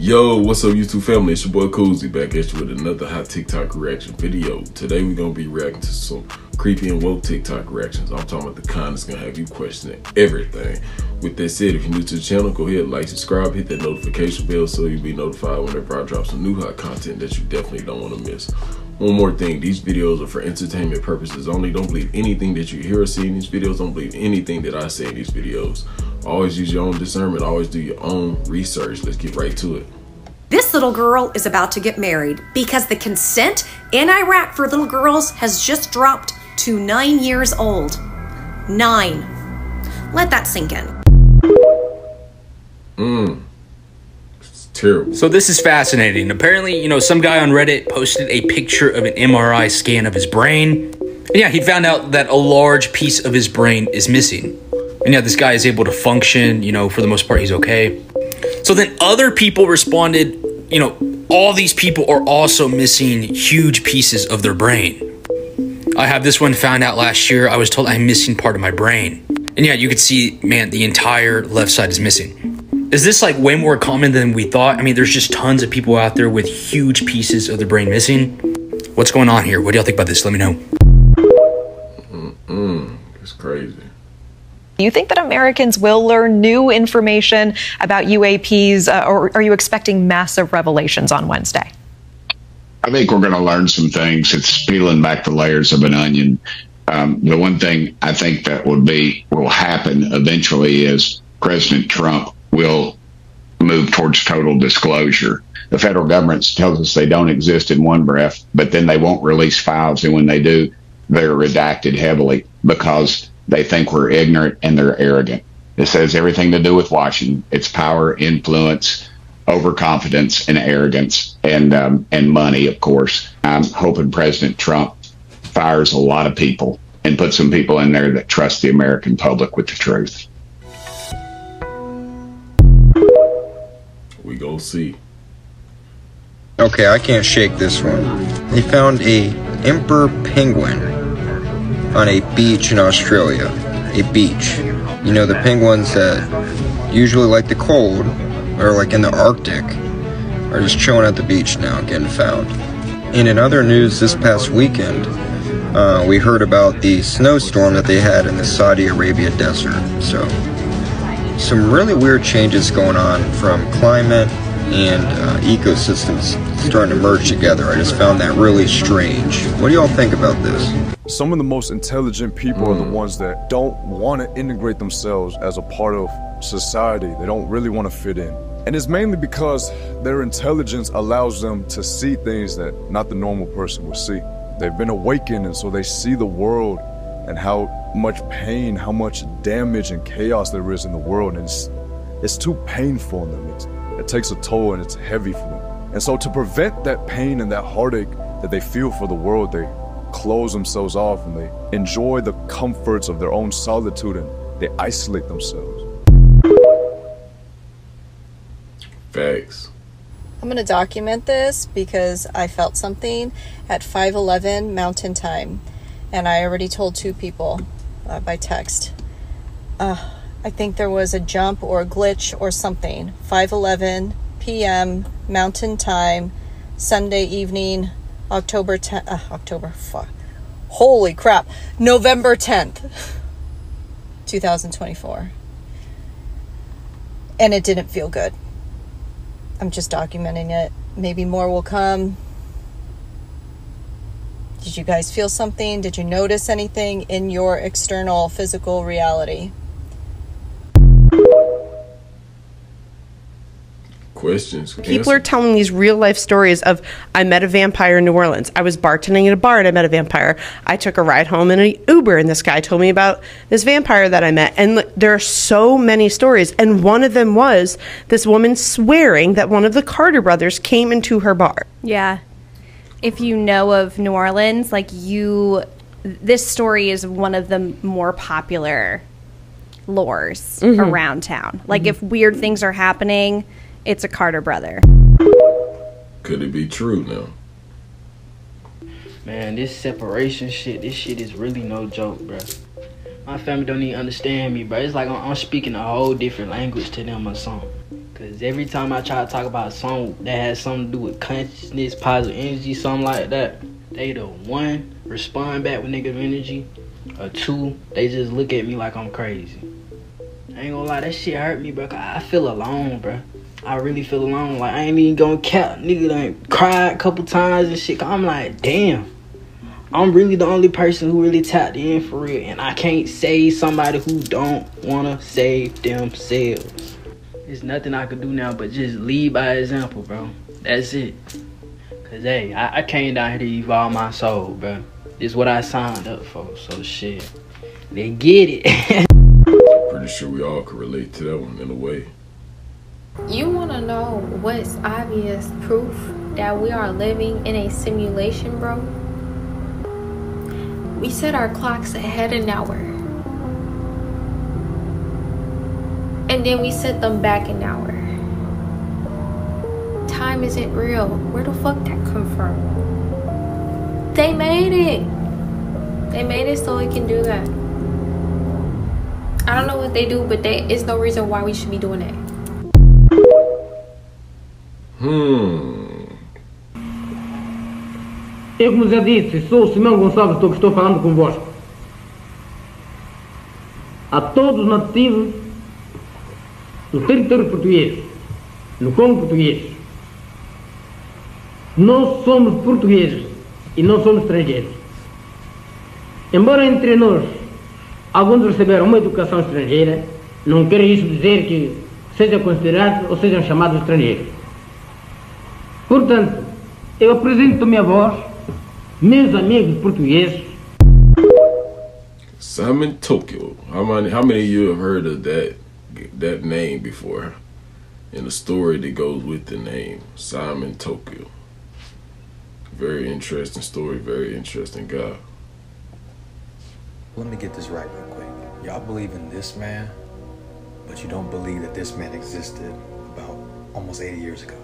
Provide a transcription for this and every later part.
Yo, what's up YouTube family? It's your boy Cozy back at you with another hot TikTok reaction video. Today we're gonna be reacting to some creepy and woke TikTok reactions. I'm talking about the kind that's gonna have you questioning everything. With that said, if you're new to the channel, go ahead, like, subscribe, hit that notification bell so you'll be notified whenever I drop some new hot content that you definitely don't want to miss. One more thing, these videos are for entertainment purposes only. Don't believe anything that you hear or see in these videos. Don't believe anything that I say in these videos. Always use your own discernment. Always do your own research. Let's get right to it. This little girl is about to get married because the consent in Iraq for little girls has just dropped to 9 years old. 9. Let that sink in. It's terrible. So this is fascinating. Apparently, some guy on Reddit posted a picture of an MRI scan of his brain. And yeah, he found out that a large piece of his brain is missing. And yeah, this guy is able to function, for the most part, he's okay. So then other people responded, all these people are also missing huge pieces of their brain. I have this one found out last year. I was told I'm missing part of my brain. And yeah, you could see, man, the entire left side is missing. Is this like way more common than we thought? I mean, there's just tons of people out there with huge pieces of the brain missing. What's going on here? What do y'all think about this? Let me know. It's crazy. Do you think that Americans will learn new information about UAPs, or are you expecting massive revelations on Wednesday? I think we're going to learn some things. It's peeling back the layers of an onion. The one thing I think that will happen eventually is President Trump will move towards total disclosure. The federal government tells us they don't exist in one breath, but then they won't release files, and when they do, they're redacted heavily because they think we're ignorant and they're arrogant. This has everything to do with Washington. It's power, influence, overconfidence, and arrogance, and money, of course. I'm hoping President Trump fires a lot of people and puts some people in there that trust the American public with the truth. We go see. Okay, I can't shake this one. They found a emperor penguin on a beach in Australia. A beach. The penguins that usually like the cold, or like in the Arctic, are just chilling at the beach now, getting found. And in other news this past weekend, we heard about the snowstorm that they had in the Saudi Arabia desert. So, some really weird changes going on from climate and ecosystems starting to merge together. I just found that really strange. What do y'all think about this? Some of the most intelligent people are the ones that don't want to integrate themselves as a part of society. They don't really want to fit in. And it's mainly because their intelligence allows them to see things that not the normal person would see. They've been awakened, and so they see the world and how much pain, how much damage and chaos there is in the world. And it's too painful on them. It takes a toll and it's heavy for them. And so to prevent that pain and that heartache that they feel for the world, they close themselves off and they enjoy the comforts of their own solitude and they isolate themselves. Facts. I'm going to document this because I felt something at 5:11 Mountain Time, and I already told 2 people by text. I think there was a jump or a glitch or something. 5:11 p.m. Mountain Time, Sunday evening, November 10th, 2024. And it didn't feel good. I'm just documenting it. Maybe more will come. Did you guys feel something? Did you notice anything in your external physical reality? Questions. People are telling these real life stories of, I met a vampire in New Orleans. I was bartending at a bar and I met a vampire. I took a ride home in an Uber and this guy told me about this vampire that I met. And there are so many stories. And one of them was this woman swearing that one of the Carter brothers came into her bar. Yeah. If you know of New Orleans, this story is one of the more popular lores around town. If weird things are happening, it's a Carter brother. Could it be true now? Man, this separation shit, this shit is really no joke, bro. My family don't even understand me, bro. It's like I'm speaking a whole different language to them or something. Cause Cause every time I try to talk about a song that has something to do with consciousness, positive energy, something like that, they the one respond back with negative energy, or two, they just look at me like I'm crazy. I ain't gonna lie, that shit hurt me, bro. I feel alone, bro. I really feel alone. Like, I ain't even gonna cap. Nigga done cried a couple times and shit. I'm like, damn. I'm really the only person who really tapped in for real. And I can't save somebody who don't wanna save themselves. There's nothing I can do now but just lead by example, bro. That's it. Cause, hey, I came down here to evolve my soul, bro. This is what I signed up for. So, shit. They get it. Pretty sure we all can relate to that one in a way. You want to know what's obvious proof that we are living in a simulation, bro? We set our clocks ahead an hour. And then we set them back an hour. Time isn't real. Where the fuck that come from? They made it. They made it so it can do that. I don't know what they do, but it's no reason why we should be doing that. Eu, como já disse, sou o Simão Gonçalves, que estou falando convosco. A todos os nativos do território português, no Congo português. Nós somos portugueses e não somos estrangeiros. Embora entre nós alguns receberam uma educação estrangeira, não quer isso dizer que sejam considerados ou sejam chamados estrangeiros. Portanto, eu apresento-me a vós, meus amigos portugueses. Simon Tokyo. How many of you have heard of that name before? And the story that goes with the name, Simon Tokyo. Very interesting story, very interesting guy. Let me get this right real quick. Y'all believe in this man, but you don't believe that this man existed about almost 80 years ago.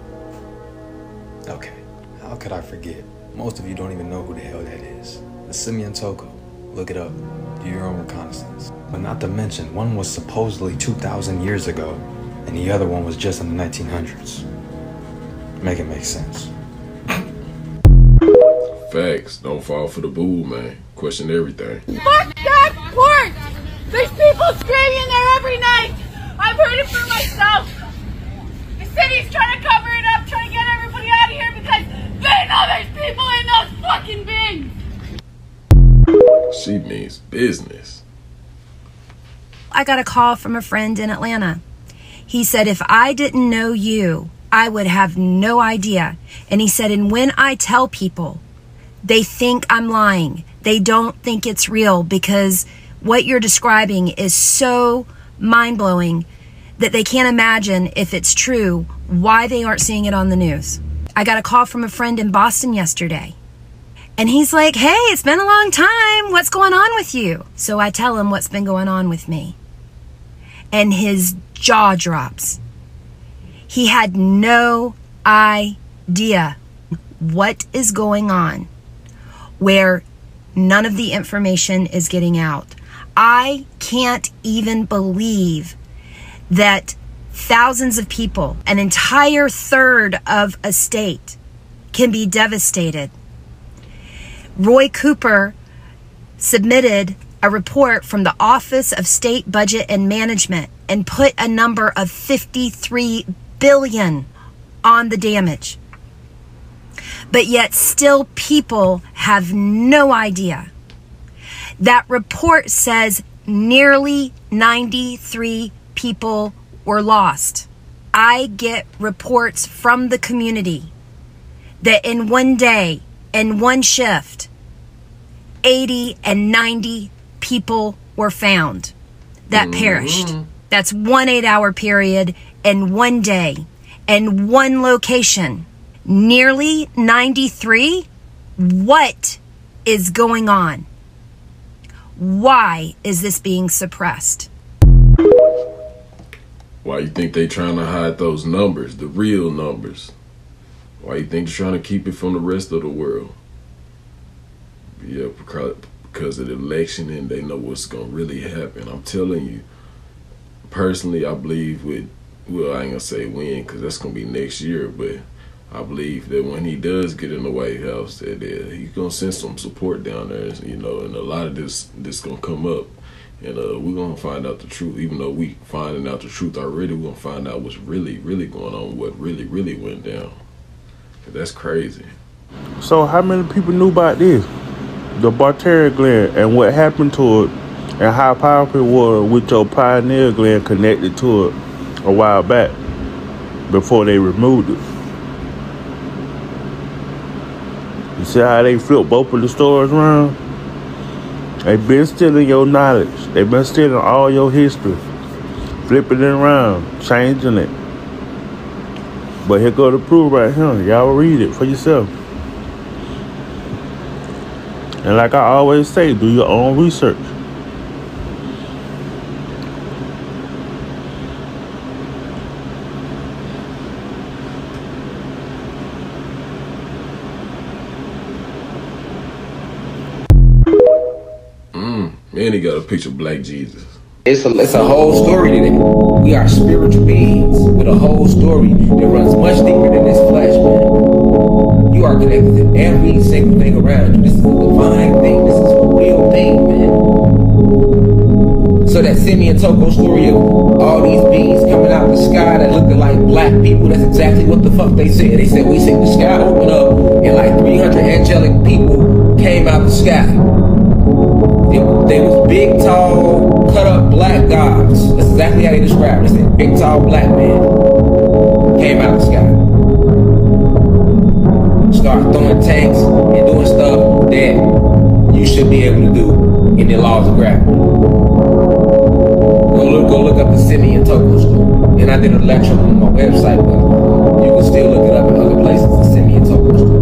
Okay, how could I forget? Most of you don't even know who the hell that is. The Simeon Toko. Look it up. Do your own reconnaissance. But not to mention, one was supposedly 2,000 years ago, and the other one was just in the 1900s. Make it make sense. Facts. Don't fall for the bull, man. Question everything. Fuck that port! There's people screaming there every night! I've heard it for myself! The city's trying to cover it up, trying to get everybody out of here because they know there's people in those fucking bins! She means business. I got a call from a friend in Atlanta. He said, if I didn't know you, I would have no idea. And he said, and when I tell people, they think I'm lying. They don't think it's real because what you're describing is so mind-blowing that they can't imagine if it's true, why they aren't seeing it on the news. I got a call from a friend in Boston yesterday. And he's like, hey, it's been a long time. What's going on with you? So I tell him what's been going on with me. And his jaw drops. He had no idea what is going on where none of the information is getting out. I can't even believe that thousands of people, an entire third of a state, can be devastated. Roy Cooper submitted a report from the Office of State Budget and Management and put a number of $53 billion on the damage. But yet still people have no idea. That report says nearly 93 people were lost. I get reports from the community that in one day, in one shift, 80 and 90 people were found that perished. That's 1 8-hour period in one day and one location. Nearly 93? What is going on? Why is this being suppressed? Why you think they trying to hide those numbers, the real numbers? Why you think they're trying to keep it from the rest of the world? Yeah, because of the election and they know what's going to really happen. I'm telling you, personally, I believe with well, I ain't gonna say when, because that's gonna be next year, but I believe that when he does get in the White House, that he's gonna send some support down there, you know, and a lot of this gonna come up, and we're gonna find out the truth. Even though we finding out the truth already, we're gonna find out what's really going on, what really went down. That's crazy. So how many people knew about this? The Bartera gland and what happened to it, and how powerful it was with your pineal gland connected to it a while back before they removed it. You see how they flip both of the stories around? They've been stealing your knowledge. They've been stealing all your history, flipping it around, changing it. But here go the proof right here. Y'all read it for yourself. And like I always say, do your own research. Man, he got a picture of Black Jesus. It's a whole story to that. We are spiritual beings with a whole story that runs much deeper than this flesh, man. You are connected to every single thing around you. This is a divine thing. This is a real thing, man. So that Simeon Toko story of all these beings coming out the sky that looked like black people, that's exactly what the fuck they said. They said, we seen the sky open up and like 300 angelic people came out the sky. They was big, tall, cut up black gods. That's exactly how they described it. They said big, tall black man came out of the sky. Start throwing tanks and doing stuff that you should be able to do in the laws of gravity. Go look up the Simeon Toko story. And I did a lecture on my website, but you can still look it up in other places, the Simeon Toko story.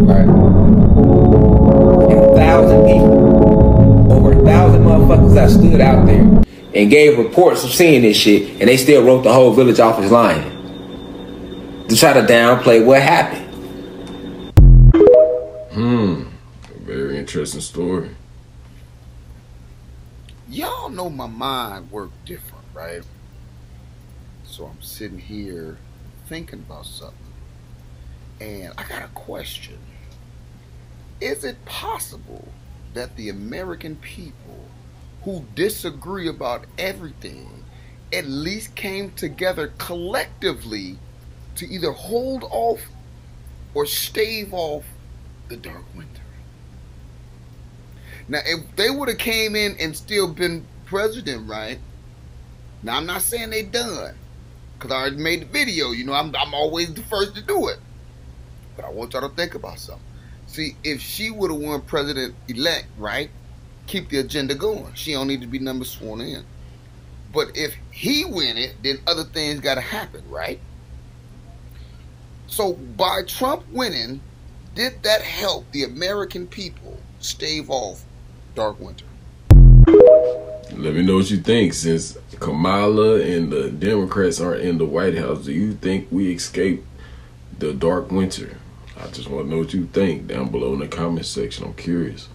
Right? And 1,000 people. Over 1,000 motherfuckers that stood out there and gave reports of seeing this shit, and they still wrote the whole village off as lying to try to downplay what happened. A very interesting story. Y'all know my mind works different, right? So I'm sitting here thinking about something, and I got a question. Is it possible that the American people who disagree about everything at least came together collectively to either hold off or stave off the dark winter? Now, if they would have came in and still been president, right? Now, I'm not saying they done, because I already made the video. You know, I'm always the first to do it. But I want y'all to think about something. See, if she would have won president-elect, right, keep the agenda going. She don't need to be number sworn in. But if he win it, then other things got to happen, right? So by Trump winning, did that help the American people stave off dark winter? Let me know what you think. Since Kamala and the Democrats aren't in the White House, do you think we escaped the dark winter? I just want to know what you think down below in the comment section. I'm curious.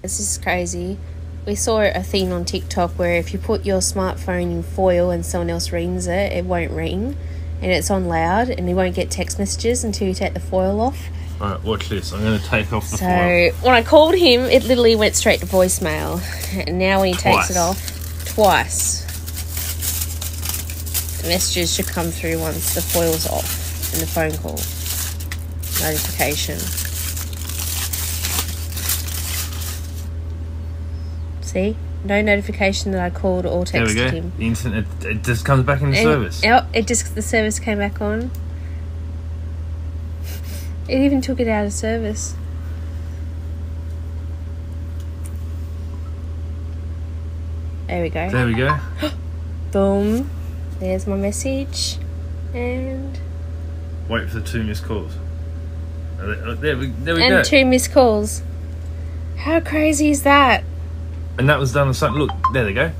This is crazy. We saw a thing on TikTok where if you put your smartphone in foil and someone else rings it, it won't ring. And it's on loud and you won't get text messages until you take the foil off. Alright, watch this. I'm going to take off the foil. So, when I called him, it literally went straight to voicemail. And now when he takes it off, twice. The messages should come through once the foil's off. In the phone call notification. See? No notification that I called or texted him. There we go. The internet, it just comes back in the service. Yep, the service came back on. It even took it out of service. There we go. There we go. Boom. There's my message. And wait for the 2 missed calls. There we go. And 2 missed calls. How crazy is that? And that was done on something. Look, there they go.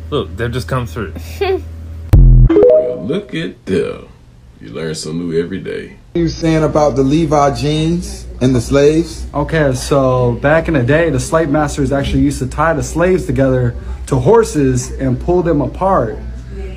Look, they've just come through. Well, look at them. You learn something new every day. You saying about the Levi jeans and the slaves? Okay, so back in the day, the slave masters actually used to tie the slaves together to horses and pull them apart.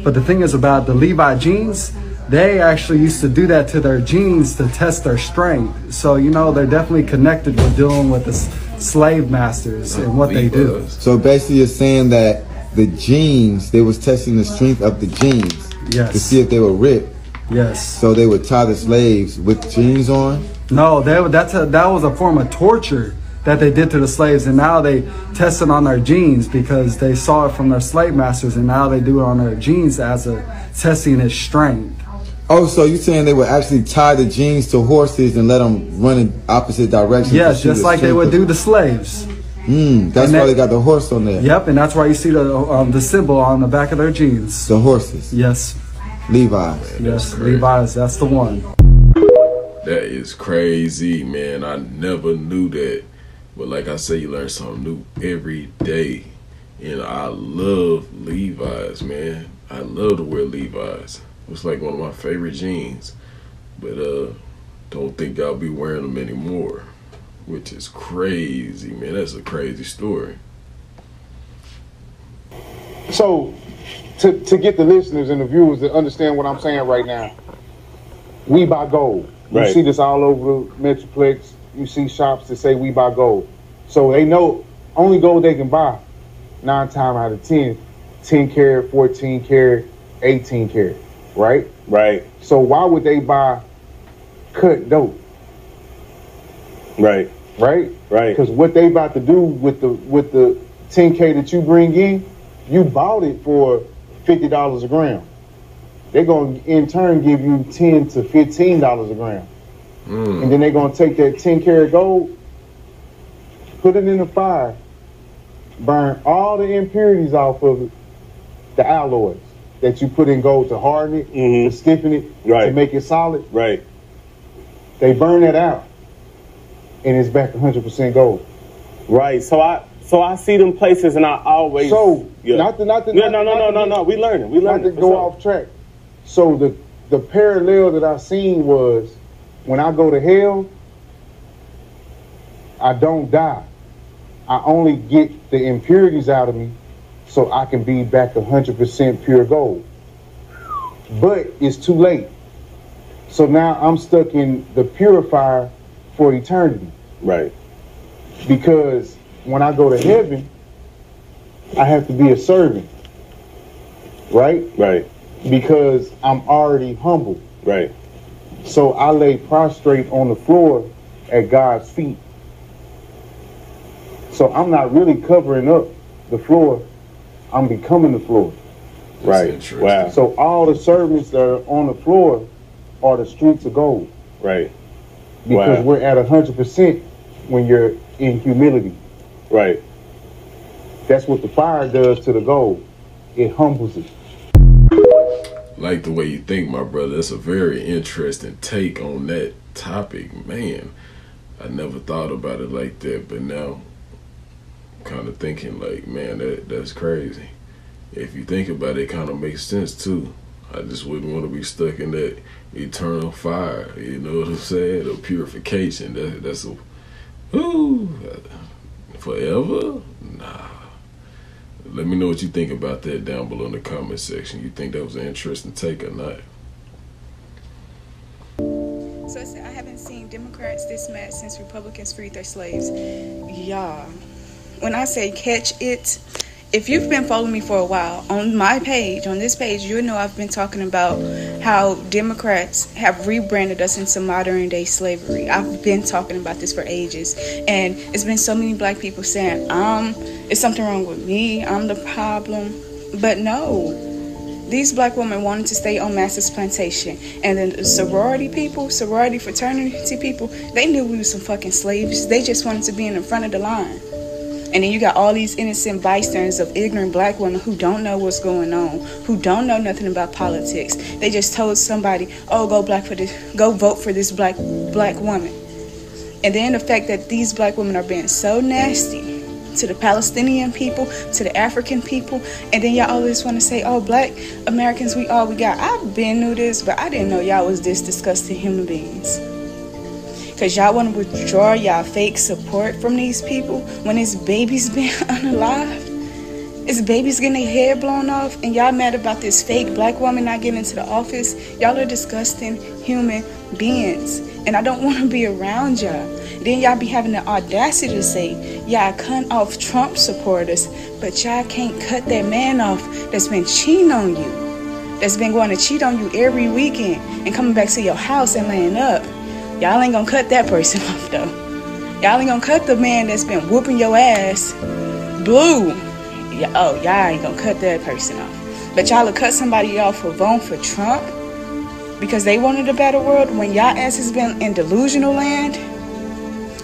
But the thing is about the Levi jeans, they actually used to do that to their jeans to test their strength. So, you know, they're definitely connected with dealing with the slave masters and what they do. So basically you're saying that the jeans, they was testing the strength of the jeans. Yes. To see if they were ripped. Yes. So they would tie the slaves with jeans on? No, that was a form of torture that they did to the slaves, and now they tested on their genes because they saw it from their slave masters, and now they do it on their genes as a testing its strength. Oh, so you're saying they would actually tie the jeans to horses and let them run in opposite directions? Yes, just like they would do the slaves. That's why they got the horse on there. Yep, and that's why you see the symbol on the back of their jeans. The horses. Yes. Levi's. Yes, Levi's. That's the one. That is crazy, man. I never knew that. But like I say, you learn something new every day. And I love Levi's, man. I love to wear Levi's. It's like one of my favorite jeans. But don't think I'll be wearing them anymore. Which is crazy, man. That's a crazy story. So, to get the listeners and the viewers to understand what I'm saying right now, we buy gold. You see this all over the Metroplex. You see shops that say we buy gold. So they know only gold they can buy, 9 times out of 10, 10 karat, 14 karat, 18 karat, right? Right. So why would they buy cut dope? Right. Right? Right. Because what they about to do with the 10K that you bring in, you bought it for $50 a gram. They're going to, in turn, give you $10 to $15 a gram. And then they're going to take that 10 karat gold, put it in the fire, burn all the impurities off of it, the alloys that you put in gold to harden it, to stiffen it, to make it solid. Right. They burn that out, and it's back 100% gold. Right. So I see them places, and I always no. We learning. Not to go off track. So the parallel that I seen was when I go to hell, I don't die. I only get the impurities out of me so I can be back 100% pure gold. But it's too late. So now I'm stuck in the purifier for eternity. Right. Because when I go to heaven, I have to be a servant. Right? Right. Because I'm already humble. Right. So I lay prostrate on the floor at God's feet. So I'm not really covering up the floor. I'm becoming the floor. Right. Wow. So all the servants that are on the floor are the streets of gold. Right. Because we're at 100% when you're in humility. Right. That's what the fire does to the gold. It humbles it. Like the way you think, my brother. That's a very interesting take on that topic. Man, I never thought about it like that, but now I'm kind of thinking like, man, that's crazy. If you think about it, it kind of makes sense too. I just wouldn't want to be stuck in that eternal fire, you know what I'm saying? Or purification. That's a, forever? Nah. Let me know what you think about that down below in the comment section. You think that was an interesting take or not? So I haven't seen Democrats this mad since Republicans freed their slaves. Y'all, when I say catch it, if you've been following me for a while, on my page, on this page, you'll know I've been talking about how Democrats have rebranded us into modern day slavery. I've been talking about this for ages. And it's been so many black people saying, it's something wrong with me, I'm the problem. But no, these black women wanted to stay on Master's plantation. And then the sorority people, sorority fraternity people, they knew we were some fucking slaves. They just wanted to be in the front of the line. And then you got all these innocent bystanders of ignorant black women who don't know what's going on, who don't know nothing about politics. They just told somebody, oh, go vote for this black woman. And then the fact that these black women are being so nasty to the Palestinian people, to the African people, and then y'all always want to say, oh, black Americans, we all we got. I've been knew this, but I didn't know y'all was this disgusting human beings. Because y'all want to withdraw y'all fake support from these people when this baby's been unalive. It's babies getting their hair blown off, and y'all mad about this fake black woman not getting into the office. Y'all are disgusting human beings, and I don't want to be around y'all. Then y'all be having the audacity to say y'all cut off Trump supporters, but y'all can't cut that man off that's been cheating on you, that's been going to cheat on you every weekend and coming back to your house and laying up. Y'all ain't gonna cut that person off though. Y'all ain't gonna cut the man that's been whooping your ass blue. Y'all ain't gonna cut that person off. But y'all will cut somebody off for voting for Trump because they wanted a better world when y'all ass has been in delusional land.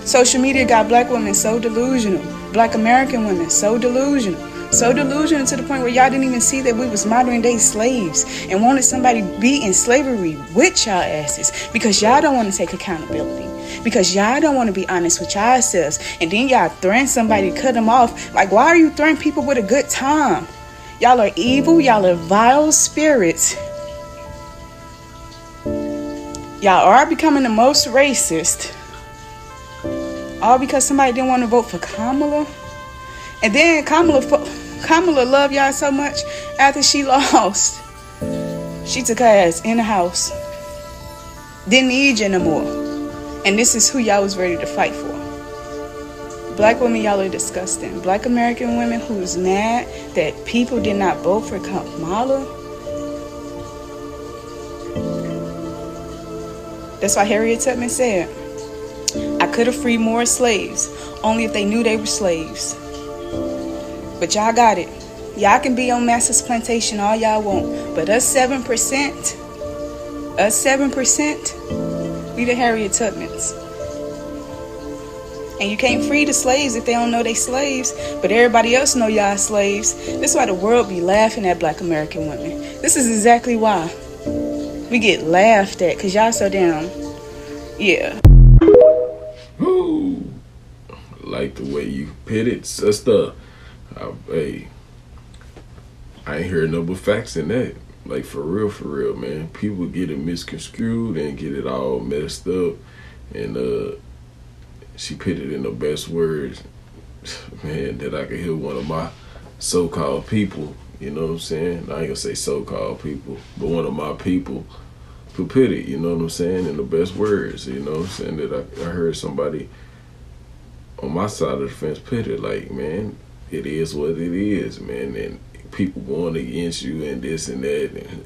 Social media got black women so delusional. Black American women so delusional. So delusional to the point where y'all didn't even see that we was modern day slaves and wanted somebody to be in slavery with y'all asses because y'all don't want to take accountability. Because y'all don't want to be honest with yourselves. And then y'all threaten somebody to cut them off. Like, why are you threatening people with a good time? Y'all are evil. Y'all are vile spirits. Y'all are becoming the most racist. All because somebody didn't want to vote for Kamala. And then Kamala loved y'all so much after she lost. She took her ass in the house. Didn't need you no more. And this is who y'all was ready to fight for. Black women, y'all are disgusting. Black American women who's mad that people did not vote for Kamala. That's why Harriet Tubman said, I could have freed more slaves, only if they knew they were slaves. But y'all got it. Y'all can be on Master's plantation all y'all want. But us 7%, we the Harriet Tubmans. And you can't free the slaves if they don't know they slaves. But everybody else know y'all slaves. This is why the world be laughing at black American women. This is exactly why. We get laughed at because y'all so damn, yeah. Ooh, I like the way you pit it, sister. Hey, I ain't heard no but facts in that. Like, for real, man. People get it misconstrued and get it all messed up. And she put it in the best words, man, that I could hear one of my so-called people, you know what I'm saying? I ain't gonna say so-called people, but one of my people who put it, you know what I'm saying, in the best words, you know what I'm saying, that I heard somebody on my side of the fence put it like, man, it is what it is, man, and people going against you and this and that, and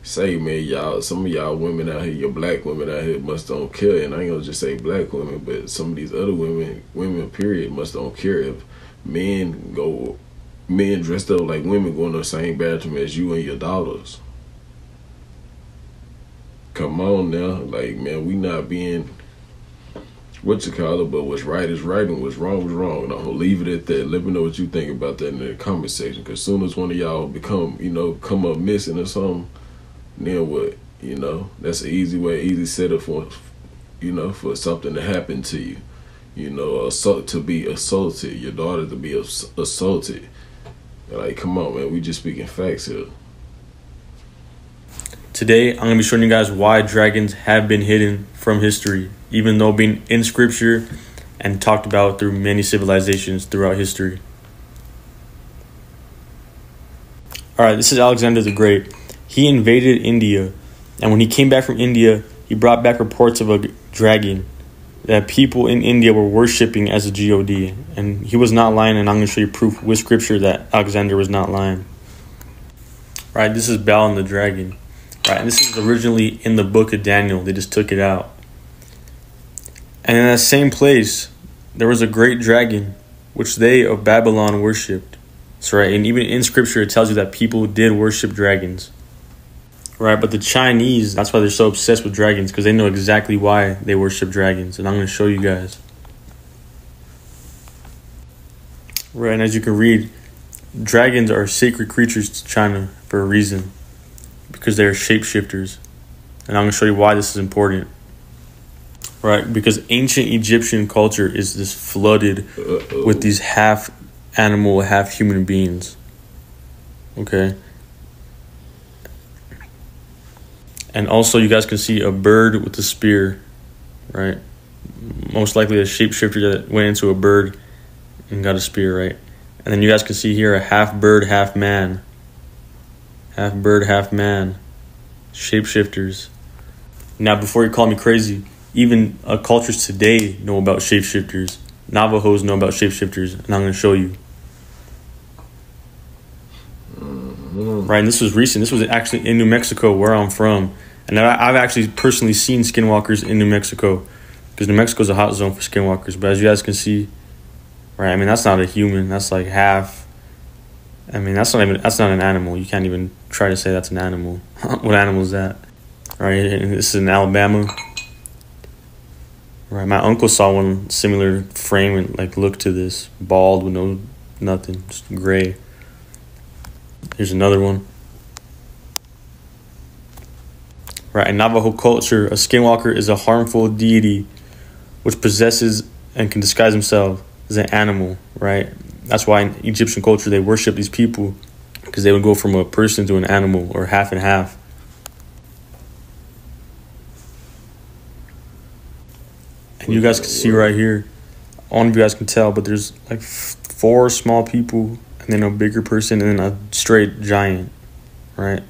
say, man, y'all, some of y'all women out here, your black women out here must don't care, and I ain't gonna just say black women, but some of these other women period, must don't care if men dressed up like women go in the same bathroom as you and your daughters. Come on now, like, man, we not being but what's right is right and what's wrong is wrong. And I'll leave it at that. Let me know what you think about that in the comment section. Because as soon as one of y'all come up missing or something, then what? You know, that's an easy setup for, for something to happen to you. You know, to be assaulted, your daughter to be assaulted. Like, come on, man, we just speaking facts here. Today, I'm going to be showing you guys why dragons have been hidden from history, even though being in scripture and talked about through many civilizations throughout history. Alright, this is Alexander the Great. He invaded India, and when he came back from India, he brought back reports of a dragon that people in India were worshipping as a god. And he was not lying, and I'm going to show you proof with scripture that Alexander was not lying. Alright, this is Baal and the dragon. Right, and this is originally in the book of Daniel. They just took it out. And in that same place, there was a great dragon, which they of Babylon worshipped. That's right, and even in scripture, it tells you that people did worship dragons. Right, but the Chinese, that's why they're so obsessed with dragons, because they know exactly why they worship dragons. And I'm going to show you guys. Right, and as you can read, dragons are sacred creatures to China for a reason. Because they're shapeshifters. And I'm going to show you why this is important. Right? Because ancient Egyptian culture is this flooded with these half animal, half human beings. Okay? And also you guys can see a bird with a spear. Right? Most likely a shapeshifter that went into a bird and got a spear, right? And then you guys can see here a half bird, half man. Half bird, half man. Shapeshifters. Now, before you call me crazy, even cultures today know about shapeshifters. Navajos know about shapeshifters, and I'm going to show you. Right, and this was recent. This was actually in New Mexico, where I'm from. And I've actually personally seen skinwalkers in New Mexico, because New Mexico is a hot zone for skinwalkers. But as you guys can see, right, I mean, that's not a human. That's like half. I mean, that's not an animal. You can't even try to say that's an animal. What animal is that? Right, and this is in Alabama. Right, my uncle saw one similar frame and like look to this, bald with nothing, just gray. Here's another one. Right, in Navajo culture, a skinwalker is a harmful deity which possesses and can disguise himself as an animal, right? That's why in Egyptian culture they worship these people, because they would go from a person to an animal, or half and half. And you guys can see right here, I don't know if you guys can tell, but there's like 4 small people, and then a bigger person, and then a straight giant, right?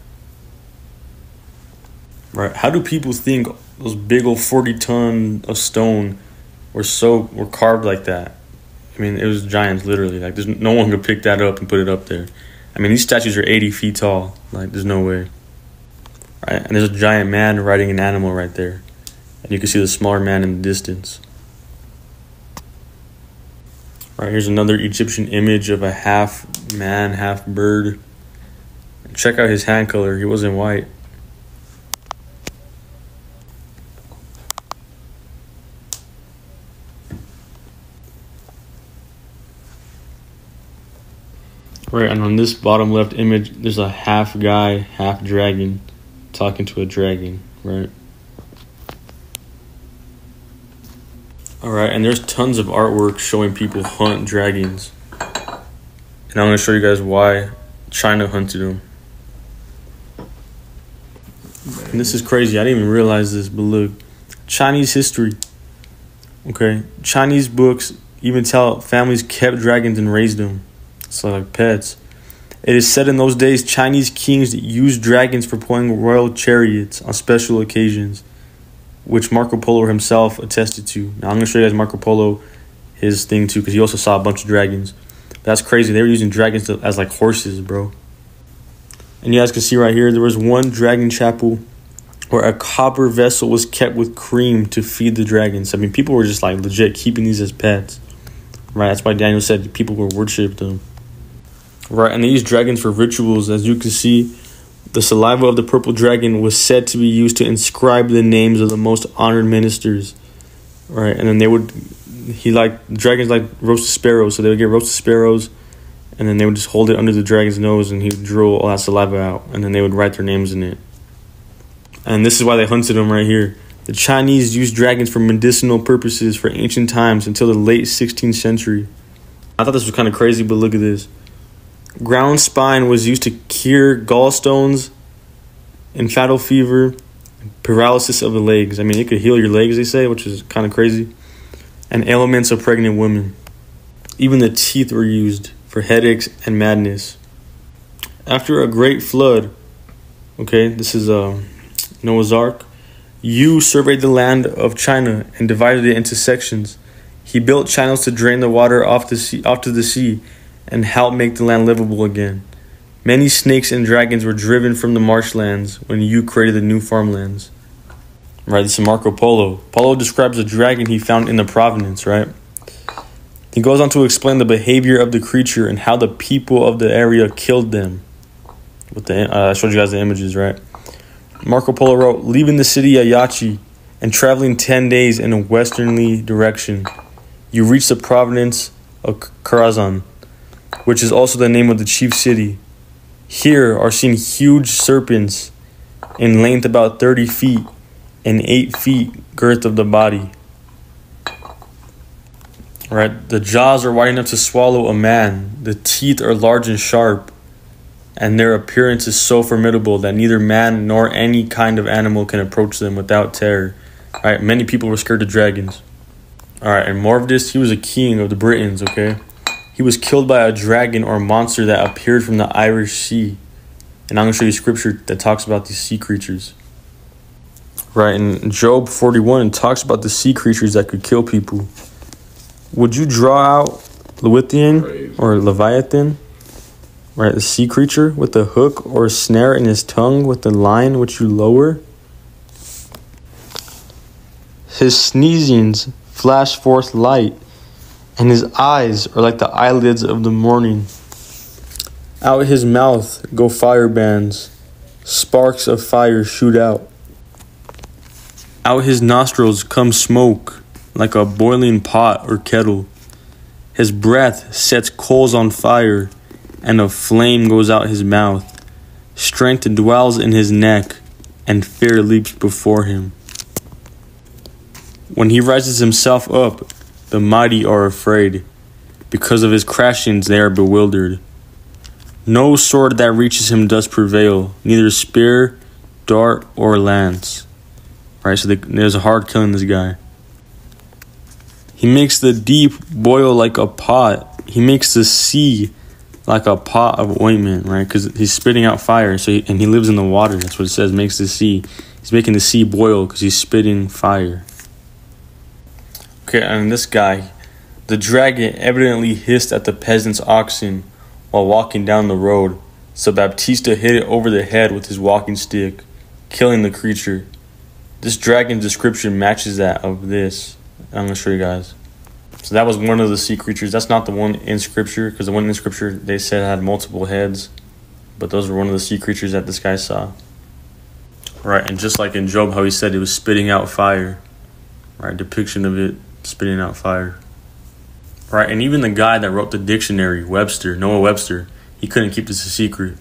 Right. How do people think those big old 40-ton of stone were carved like that? I mean, it was giants, literally. Like, there's no one could pick that up and put it up there. I mean, these statues are 80 feet tall. Like, there's no way. Right. And there's a giant man riding an animal right there, and you can see the smaller man in the distance. Right, here's another Egyptian image of a half man, half bird. Check out his hand color. He wasn't white. Right, and on this bottom left image, there's a half guy, half dragon talking to a dragon, right? Alright, and there's tons of artwork showing people hunt dragons. And I'm going to show you guys why China hunted them. And this is crazy. I didn't even realize this, but look. Chinese history. Okay, Chinese books even tell families kept dragons and raised them. So like pets. It is said in those days Chinese kings used dragons for pulling royal chariots on special occasions, which Marco Polo himself attested to. Now I'm going to show you guys Marco Polo, his thing too, because he also saw a bunch of dragons. But that's crazy. They were using dragons as like horses, bro. And you guys can see right here, there was one dragon chapel where a copper vessel was kept with cream to feed the dragons. I mean, people were just like legit keeping these as pets. Right, that's why Daniel said people were worshipped them. Right, and they used dragons for rituals. As you can see, the saliva of the purple dragon was said to be used to inscribe the names of the most honored ministers. Right, and then dragons like roasted sparrows, so they would get roasted sparrows, and then they would just hold it under the dragon's nose, and he would drool all that saliva out, and then they would write their names in it. And this is why they hunted them right here. The Chinese used dragons for medicinal purposes for ancient times until the late 16th century. I thought this was kind of crazy, but look at this. Ground spine was used to cure gallstones, infantile fever, paralysis of the legs. I mean, it could heal your legs, they say, which is kind of crazy. And ailments of pregnant women. Even the teeth were used for headaches and madness. After a great flood, okay, this is Noah's Ark, Yu surveyed the land of China and divided it into sections. He built channels to drain the water off to the sea and help make the land livable again. Many snakes and dragons were driven from the marshlands when Yu created the new farmlands. Right, this is Marco Polo. Polo describes a dragon he found in the Providence, right? He goes on to explain the behavior of the creature and how the people of the area killed them. I showed you guys the images, right? Marco Polo wrote, leaving the city Ayachi and traveling 10 days in a westerly direction, you reach the province of Karazhan, which is also the name of the chief city. Here are seen huge serpents in length about 30 feet and 8 feet girth of the body. Right, the jaws are wide enough to swallow a man. The teeth are large and sharp, and their appearance is so formidable that neither man nor any kind of animal can approach them without terror. Right, many people were scared of dragons. Alright, and more of this, he was a king of the Britons, okay? he was killed by a dragon or monster that appeared from the Irish Sea. And I'm going to show you scripture that talks about these sea creatures. Right, in Job 41, it talks about the sea creatures that could kill people. Would you draw out Leviathan or Leviathan? Right, the sea creature with a hook or a snare in his tongue with the line which you lower? His sneezings flash forth light, and his eyes are like the eyelids of the morning. Out his mouth go fire bands, sparks of fire shoot out. Out his nostrils come smoke, like a boiling pot or kettle. His breath sets coals on fire, and a flame goes out his mouth. Strength dwells in his neck, and fear leaps before him. When he rises himself up, the mighty are afraid. Because of his crashings they are bewildered. No sword that reaches him does prevail, neither spear, dart, or lance. Right, so there's a hard killing this guy. He makes the deep boil like a pot. He makes the sea like a pot of ointment, right? Because he's spitting out fire, and he lives in the water. That's what it says, makes the sea. He's making the sea boil because he's spitting fire. Okay, and this guy, the dragon evidently hissed at the peasant's oxen while walking down the road, so Baptista hit it over the head with his walking stick, killing the creature. This dragon's description matches that of this. I'm going to show you guys. So that was one of the sea creatures. That's not the one in scripture, because the one in scripture they said had multiple heads, but those were one of the sea creatures that this guy saw. Right, and just like in Job, how he said it was spitting out fire. Right, depiction of it spitting out fire. Right, and even the guy that wrote the dictionary, Webster, Noah Webster, he couldn't keep this a secret.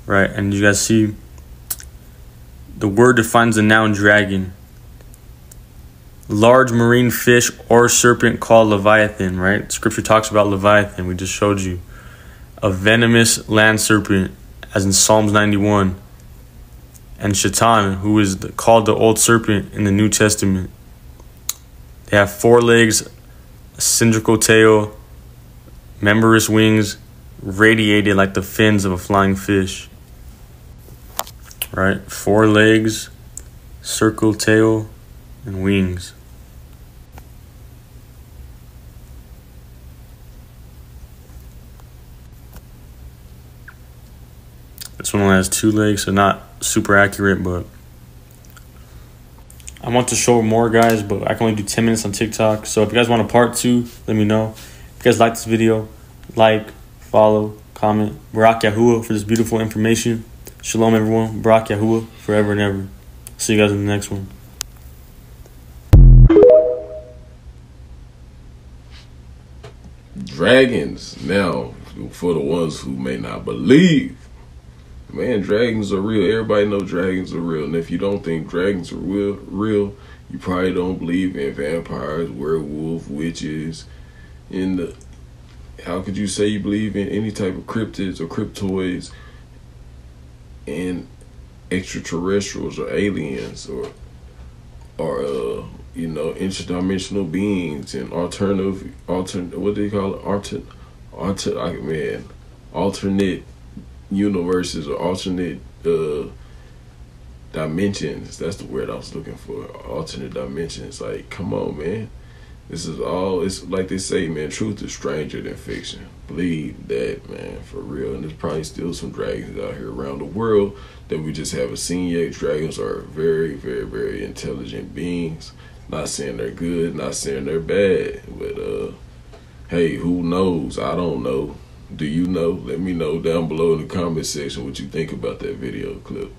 Right, and you guys see, the word defines the noun dragon. Large marine fish or serpent called Leviathan, right? Scripture talks about Leviathan, we just showed you. A venomous land serpent, as in Psalms 91. And Shaitan, who is called the old serpent in the New Testament. They have 4 legs, a cylindrical tail, membranous wings, radiated like the fins of a flying fish. Right? 4 legs, circle tail, and wings. This one only has 2 legs, so not super accurate, but I want to show more, guys, but I can only do 10 minutes on TikTok. So if you guys want a part 2, let me know. If you guys like this video, like, follow, comment. Barak Yahuwah for this beautiful information. Shalom, everyone. Barak Yahuwah forever and ever. See you guys in the next one. Dragons. Now, for the ones who may not believe, man, dragons are real. Everybody knows dragons are real. And if you don't think dragons are real, you probably don't believe in vampires, werewolves, witches. How could you say you believe in any type of cryptids or cryptoids and extraterrestrials or aliens or you know, interdimensional beings and alternate what do you call it? Alternate universes or alternate dimensions. That's the word I was looking for. Alternate dimensions. Like, come on, man. This is all, it's like they say, man, truth is stranger than fiction. Believe that, man, for real. And there's probably still some dragons out here around the world that we just haven't seen yet. Dragons are very, very, very intelligent beings. Not saying they're good, not saying they're bad, but hey, who knows? I don't know. Do you know? Let me know down below in the comment section what you think about that video clip.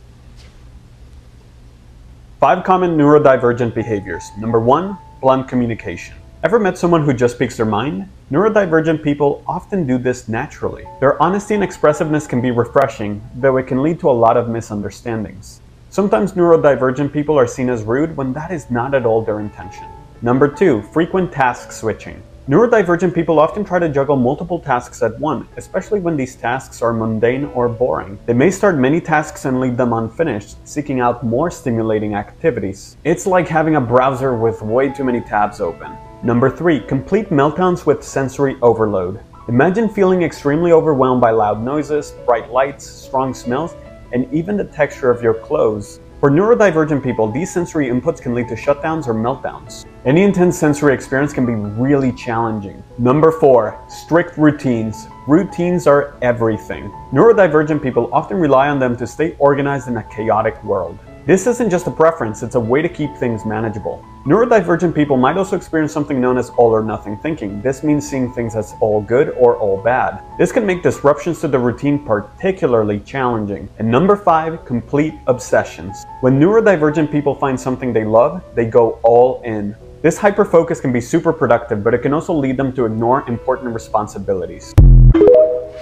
5 common neurodivergent behaviors. Number 1, blunt communication. Ever met someone who just speaks their mind? Neurodivergent people often do this naturally. Their honesty and expressiveness can be refreshing, though it can lead to a lot of misunderstandings. Sometimes neurodivergent people are seen as rude when that is not at all their intention. Number 2, frequent task switching. Neurodivergent people often try to juggle multiple tasks at once, especially when these tasks are mundane or boring. They may start many tasks and leave them unfinished, seeking out more stimulating activities. It's like having a browser with way too many tabs open. Number 3, complete meltdowns with sensory overload. Imagine feeling extremely overwhelmed by loud noises, bright lights, strong smells, and even the texture of your clothes. For neurodivergent people, these sensory inputs can lead to shutdowns or meltdowns. Any intense sensory experience can be really challenging. Number 4, strict routines. Routines are everything. Neurodivergent people often rely on them to stay organized in a chaotic world. This isn't just a preference, it's a way to keep things manageable. Neurodivergent people might also experience something known as all or nothing thinking. This means seeing things as all good or all bad. This can make disruptions to the routine particularly challenging. And number 5, complete obsessions. When neurodivergent people find something they love, they go all in. This hyperfocus can be super productive, but it can also lead them to ignore important responsibilities.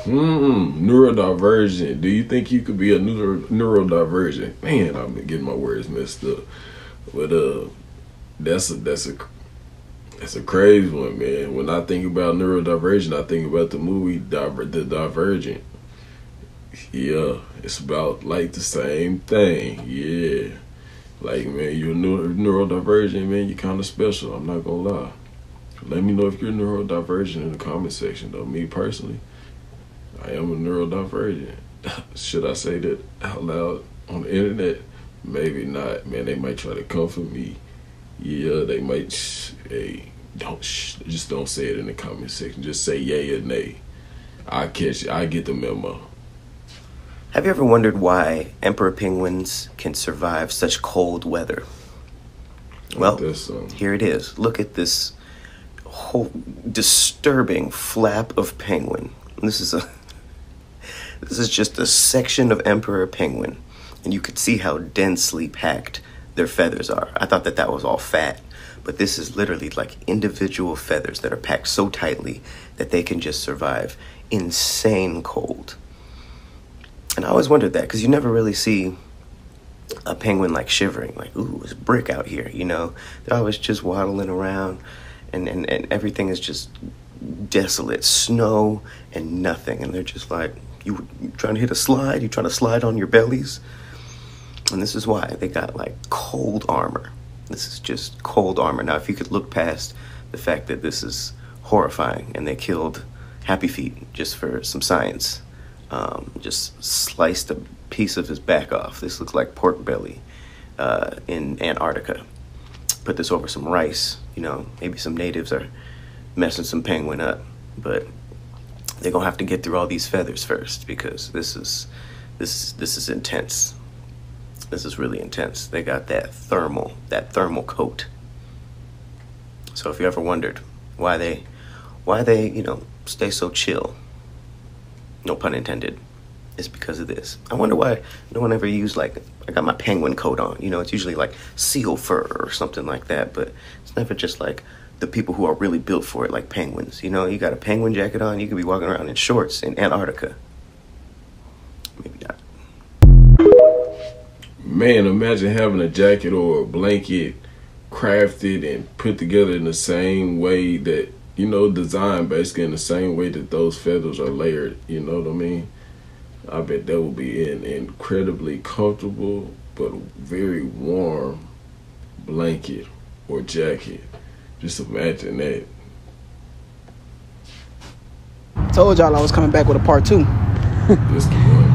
Neurodivergent. Do you think you could be a neurodivergent? Man, I've been getting my words messed up. But that's a crazy one, man. When I think about neurodivergent, I think about the movie The Divergent. Yeah, it's about like the same thing. Yeah, like, man, you're neurodivergent, man. You're kind of special. I'm not gonna lie. Let me know if you're neurodivergent in the comment section, though. Me personally, I am a neurodivergent. Should I say that out loud on the internet? Maybe not, man. They might try to comfort me. Yeah, they might. Hey, just don't say it in the comment section. Just say yay or nay. I catch it. I get the memo. Have you ever wondered why emperor penguins can survive such cold weather? Well, here it is. Look at this whole disturbing flap of penguin. This is just a section of emperor penguin, and you could see how densely packed their feathers are. I thought that was all fat, but this is literally like individual feathers that are packed so tightly that they can just survive insane cold. And I always wondered that, because you never really see a penguin like shivering, like, ooh, it's brick out here, you know? They're always just waddling around, and everything is just desolate, snow and nothing. And they're just like, you trying to hit a slide? You trying to slide on your bellies? And this is why they got like cold armor. This is just cold armor. Now, if you could look past the fact that this is horrifying and they killed Happy Feet just for some science, just sliced a piece of his back off. This looks like pork belly in Antarctica. Put this over some rice, you know, maybe some natives are messing some penguin up, but they're gonna have to get through all these feathers first, because this is intense. This is really intense. They got that thermal coat. So if you ever wondered why they, you know, stay so chill, no pun intended, it's because of this. I wonder why no one ever used, like, I got my penguin coat on. You know, it's usually like seal fur or something like that, but it's never just like the people who are really built for it, like penguins. You know, you got a penguin jacket on, you could be walking around in shorts in Antarctica. Maybe not. Man, imagine having a jacket or a blanket crafted and put together in the same way that, you know, designed basically in the same way that those feathers are layered. You know what I mean? I bet that would be an incredibly comfortable but very warm blanket or jacket. Just imagine that. Told y'all I was coming back with a part 2.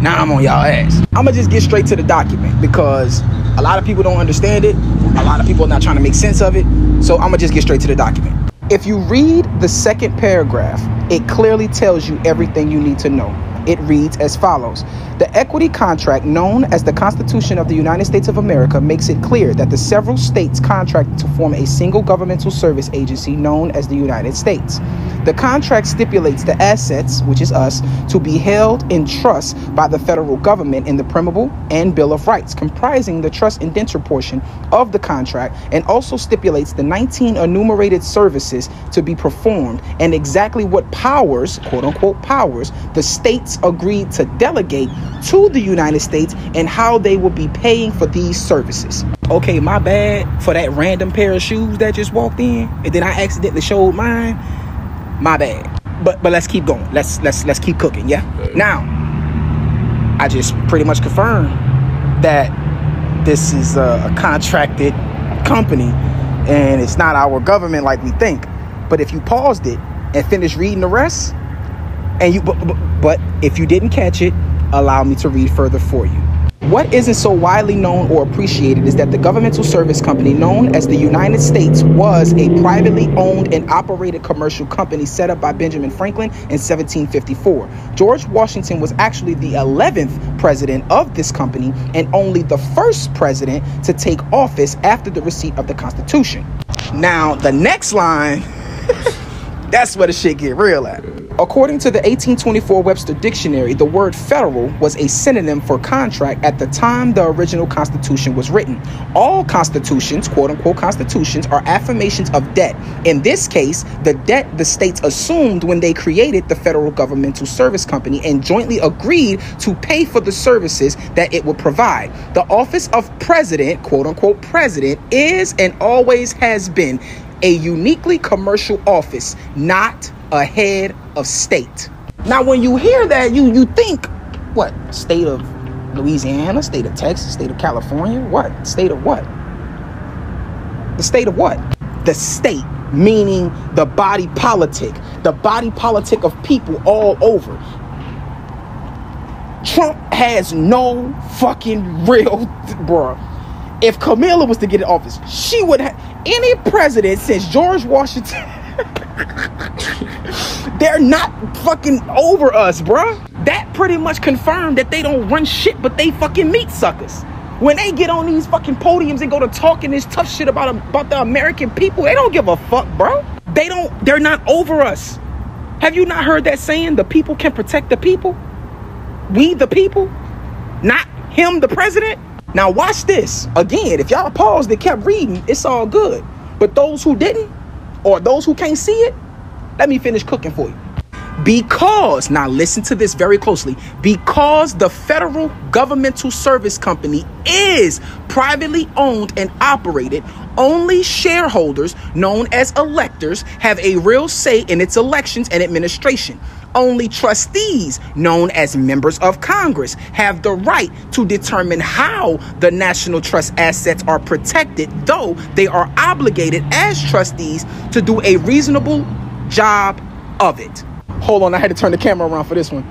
Now I'm on y'all ass. I'ma just get straight to the document, because a lot of people don't understand it. A lot of people are not trying to make sense of it. So I'ma just get straight to the document. If you read the second paragraph, it clearly tells you everything you need to know. It reads as follows. The equity contract, known as the Constitution of the United States of America, makes it clear that the several states contract to form a single governmental service agency known as the United States. The contract stipulates the assets, which is us, to be held in trust by the federal government in the Preamble and Bill of Rights, comprising the trust indenture portion of the contract, and also stipulates the 19 enumerated services to be performed and exactly what powers, quote unquote powers, the states agreed to delegate to the United States and how they will be paying for these services. Okay, my bad for that random pair of shoes that just walked in and then I accidentally showed mine. My bad. But let's keep going. Let's keep cooking, yeah? Now, I just pretty much confirmed that this is a contracted company and it's not our government like we think. But if you paused it and finished reading the rest, And but if you didn't catch it, allow me to read further for you. What isn't so widely known or appreciated is that the governmental service company known as the United States was a privately owned and operated commercial company set up by Benjamin Franklin in 1754. George Washington was actually the 11th president of this company and only the first president to take office after the receipt of the Constitution. Now, the next line, that's where the shit get real at. According to the 1824 Webster Dictionary, the word federal was a synonym for contract at the time the original Constitution was written. All constitutions, quote-unquote constitutions, are affirmations of debt. In this case, the debt the states assumed when they created the Federal Governmental Service Company and jointly agreed to pay for the services that it would provide. The office of president, quote-unquote president, is and always has been a uniquely commercial office, not a head of state. Now, when you hear that, you think, what? State of Louisiana, state of Texas, state of California? What? State of what? The state of what? The state, meaning the body politic. The body politic of people all over. Trump has no fucking real, bruh. If Camilla was to get in office, she would have any president since George Washington. They're not fucking over us, bruh. That pretty much confirmed that they don't run shit, but they fucking meat suckers. When they get on these fucking podiums and go to talking this tough shit about the American people, they don't give a fuck, bro. They're not over us. Have you not heard that saying? The people can protect the people. We the people, not him, the president. Now watch this. Again, if y'all paused and kept reading, it's all good. But those who didn't, or those who can't see it, let me finish cooking for you. Because, now listen to this very closely, because the Federal Governmental Service Company is privately owned and operated, only shareholders, known as electors, have a real say in its elections and administration. Only trustees, known as members of Congress, have the right to determine how the National Trust assets are protected, though they are obligated as trustees to do a reasonable job of it. Hold on, I had to turn the camera around for this one.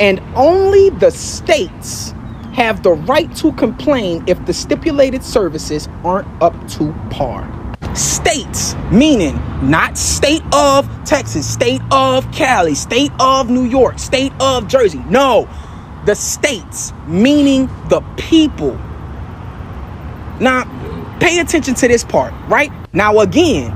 And only the states have the right to complain if the stipulated services aren't up to par. States, meaning not state of Texas, state of Cali, state of New York, state of Jersey. No, the states, meaning the people. Now, pay attention to this part, right? Now, again,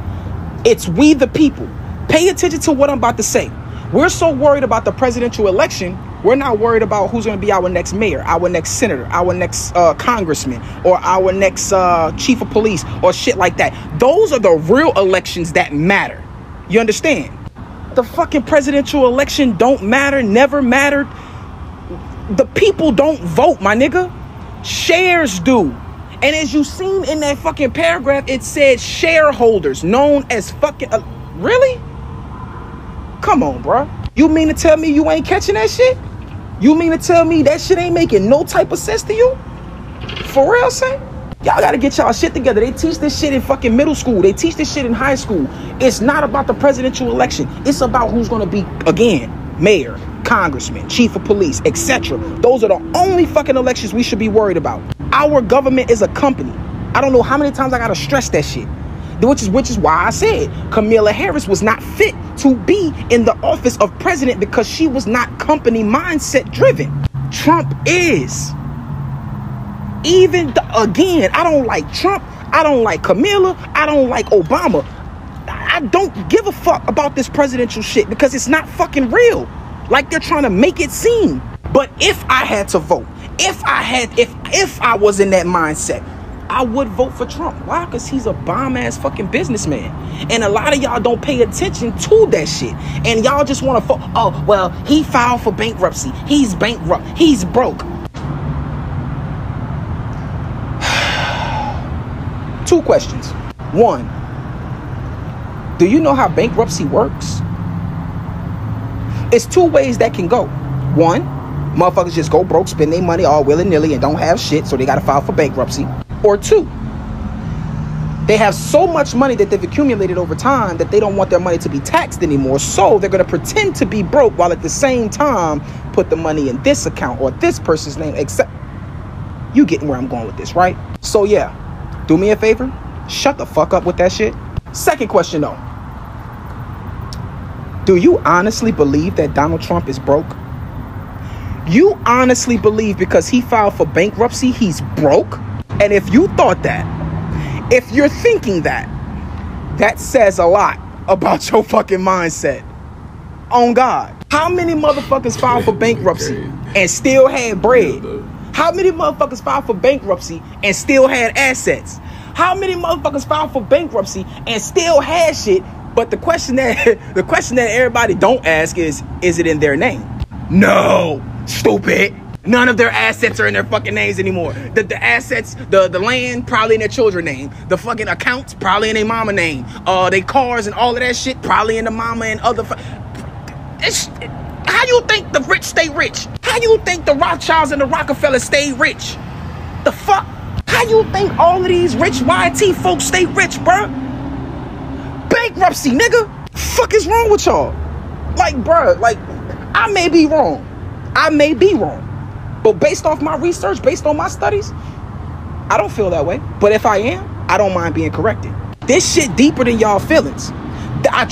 it's we the people. Pay attention to what I'm about to say. We're so worried about the presidential election, we're not worried about who's going to be our next mayor, our next senator, our next congressman, or our next chief of police, or shit like that. Those are the real elections that matter. You understand? The fucking presidential election don't matter, never mattered. The people don't vote, my nigga. Shares do. And as you seen in that fucking paragraph, it said shareholders, known as fucking... really? Come on, bro. You mean to tell me you ain't catching that shit? You mean to tell me that shit ain't making no type of sense to you? For real, son? Y'all gotta get y'all shit together. They teach this shit in fucking middle school. They teach this shit in high school. It's not about the presidential election. It's about who's gonna be, again, mayor, congressman, chief of police, etc. Those are the only fucking elections we should be worried about. Our government is a company. I don't know how many times I gotta stress that shit. Which is why I said Kamala Harris was not fit to be in the office of president, because she was not company mindset driven. Trump is. Again, I don't like Trump. I don't like Kamala. I don't like Obama. I don't give a fuck about this presidential shit because it's not fucking real. Like they're trying to make it seem. But if I had to vote, if I was in that mindset, I would vote for Trump. Why? Because he's a bomb-ass fucking businessman. And a lot of y'all don't pay attention to that shit. And y'all just want to oh, well, he filed for bankruptcy. He's bankrupt. He's broke. Two questions. One, do you know how bankruptcy works? It's two ways that can go. One, motherfuckers just go broke, spend their money all willy-nilly and don't have shit, so they got to file for bankruptcy. Or two, They have so much money that they've accumulated over time that they don't want their money to be taxed anymore. So they're going to pretend to be broke while at the same time put the money in this account or this person's name. Except you getting where I'm going with this, right? So yeah, do me a favor. Shut the fuck up with that shit. Second question though. Do you honestly believe that Donald Trump is broke? You honestly believe because he filed for bankruptcy, he's broke? And if you thought that, if you're thinking that, that says a lot about your fucking mindset. On God. How many motherfuckers filed for bankruptcy and still had bread? How many motherfuckers filed for bankruptcy and still had assets? How many motherfuckers filed for bankruptcy and still had shit? But the question that everybody don't ask is it in their name? No, stupid. None of their assets are in their fucking names anymore. The assets, the land, probably in their children's name. The fucking accounts, probably in their mama name. They cars and all of that shit, probably in the mama and other. How you think the rich stay rich? How you think the Rothschilds and the Rockefellers stay rich? The fuck? How you think all of these rich YT folks stay rich, bruh? Bankruptcy, nigga. Fuck is wrong with y'all? Like, bruh, like, I may be wrong. But based off my research, based on my studies, I don't feel that way. But if I am, I don't mind being corrected. This shit deeper than y'all feelings. I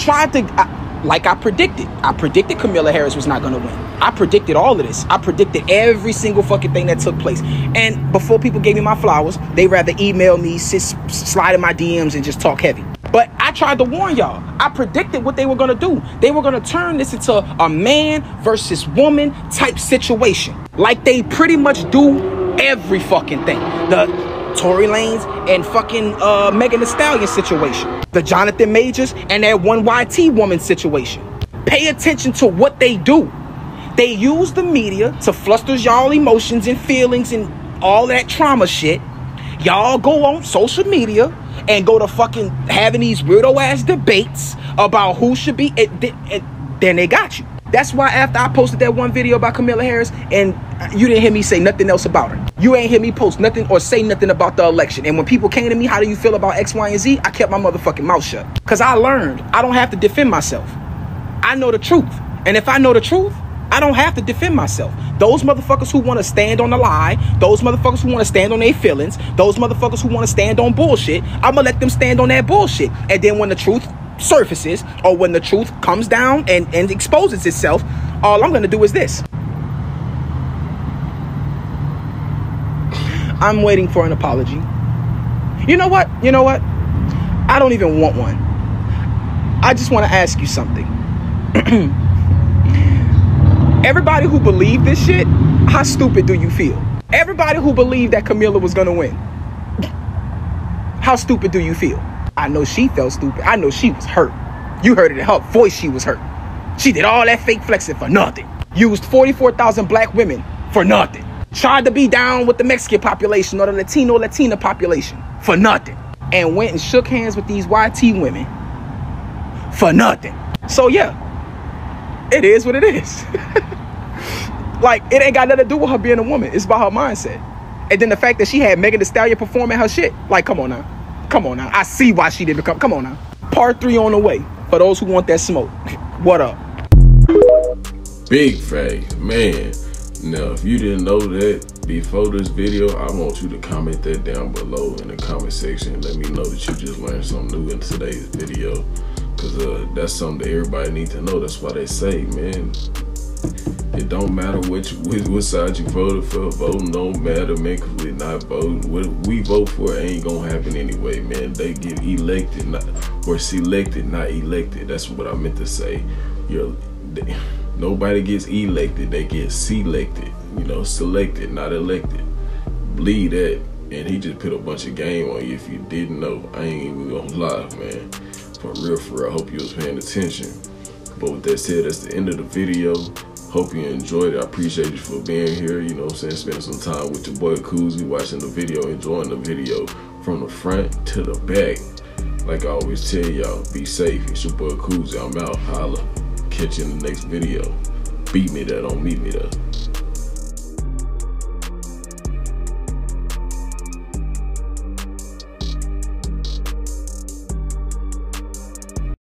predicted Kamala Harris was not going to win. I predicted all of this. I predicted every single fucking thing that took place. And before people gave me my flowers, they rather email me, slide in my DMs and just talk heavy. But I tried to warn y'all. I predicted what they were going to do. They were going to turn this into a man versus woman type situation. Like they pretty much do every fucking thing. The Tory Lanez and fucking Megan Thee Stallion situation. The Jonathan Majors and that one YT woman situation. Pay attention to what they do. They use the media to fluster y'all emotions and feelings and all that trauma shit. Y'all go on social media and go to fucking having these weirdo ass debates about who should be, and then they got you. That's why after I posted that one video about Kamala Harris and you didn't hear me say nothing else about her. You ain't hear me post nothing or say nothing about the election. And when people came to me, how do you feel about X, Y, and Z? I kept my motherfucking mouth shut. Because I learned I don't have to defend myself. I know the truth. And if I know the truth, I don't have to defend myself. Those motherfuckers who want to stand on the lie, those motherfuckers who want to stand on their feelings, those motherfuckers who want to stand on bullshit, I'm going to let them stand on that bullshit. And then when the truth surfaces or when the truth comes down and exposes itself, all I'm going to do is this. I'm waiting for an apology. You know what? I don't even want one. I just want to ask you something. Everybody who believed this shit, how stupid do you feel? Everybody who believed that Kamala was gonna win, how stupid do you feel? I know she felt stupid. I know she was hurt. You heard it in her voice, she was hurt. She did all that fake flexing for nothing. Used 44,000 black women for nothing. Tried to be down with the Mexican population or the Latina population for nothing. And went and shook hands with these YT women for nothing. So yeah, it is what it is. Like, it ain't got nothing to do with her being a woman. It's about her mindset. And then the fact that she had Megan Thee Stallion performing her shit. Like, come on now. I see why she didn't come on now. Part 3 on the way for those who want that smoke. What up? Big facts, man. Now, if you didn't know that before this video, I want you to comment that down below in the comment section. Let me know that you just learned something new in today's video. Because that's something that everybody needs to know. That's why they say, man, it don't matter which side you voted for. Voting don't matter, man, because we're not voting. What we vote for ain't gonna happen anyway, man. They get elected, or selected, not elected. That's what I meant to say. Nobody gets elected, they get selected. You know, selected, not elected. Believe that. And he just put a bunch of game on you if you didn't know. I ain't even gonna lie, man. For real, I hope you was paying attention. But with that said, that's the end of the video. Hope you enjoyed it. I appreciate you for being here. You know what I'm saying? Spending some time with your boy Koozie, watching the video, enjoying the video from the front to the back. Like I always tell y'all, be safe. It's your boy Koozie. I'm out. Holla. Catch you in the next video. Beat me there, don't meet me there.